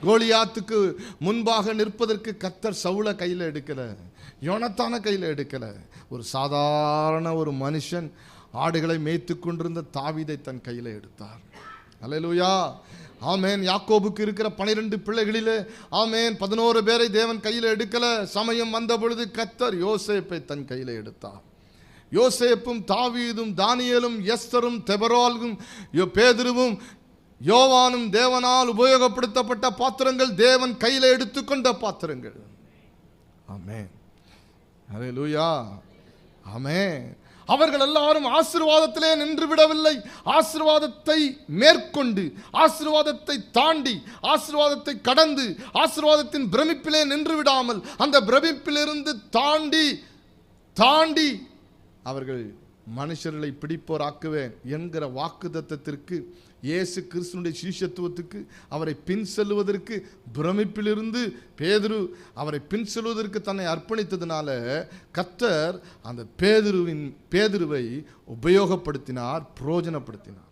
கோலியாத்துக்கு முன்பாக நிற்பதற்கு கர்த்தர் சவுலை கையில் எடுக்கல, யோனத்தான கையில் எடுக்கல. ஒரு சாதாரண ஒரு மனுஷன் ஆடுகளை மேய்த்து கொண்டிருந்த தாவீதை தன் கையில் எடுத்தார். அல்லேலூயா, ஆமேன். யாக்கோபுக்கு இருக்கிற 12 பிள்ளைகளிலே ஆமேன் 11 பேரை தேவன் கையில் எடுக்கல. சமயம் வந்த பொழுது கர்த்தர் யோசேப்பை தன் கையில் எடுத்தார். யோசேப்பும் தாவீதும் தானியேலும் எஸ்தரும் தெபராலும் பேதுருவும் யோவானும் தேவனால் உபயோகப்படுத்தப்பட்ட பாத்திரங்கள், தேவன் கையில் எடுத்துக்கொண்ட பாத்திரங்கள். ஆமென், அல்லேலூயா, ஆமென். அவர்கள் எல்லாரும் ஆசீர்வாதத்திலே நின்று விடவில்லை. ஆசீர்வாதத்தை மேற்கொண்டு, ஆசீர்வாதத்தை தாண்டி, ஆசீர்வாதத்தை கடந்து, ஆசீர்வாதத்தின் பிரமிப்பிலே நின்று விடாமல், அந்த பிரமிப்பிலிருந்து தாண்டி அவர்கள் மனுஷர்களை பிடிப்போராக்குவேன் என்கிற வாக்குத்தத்தத்திற்கு, இயேசு கிறிஸ்துவினுடைய சீஷத்துவத்துக்கு, அவரை பின் செல்வதற்கு, பிரமிப்பிலிருந்து அவரை பின் செல்வதற்கு தன்னை அர்ப்பணித்ததுனால கர்த்தர் அந்த பேதுருவை உபயோகப்படுத்தினார், பிரயோஜனப்படுத்தினார்.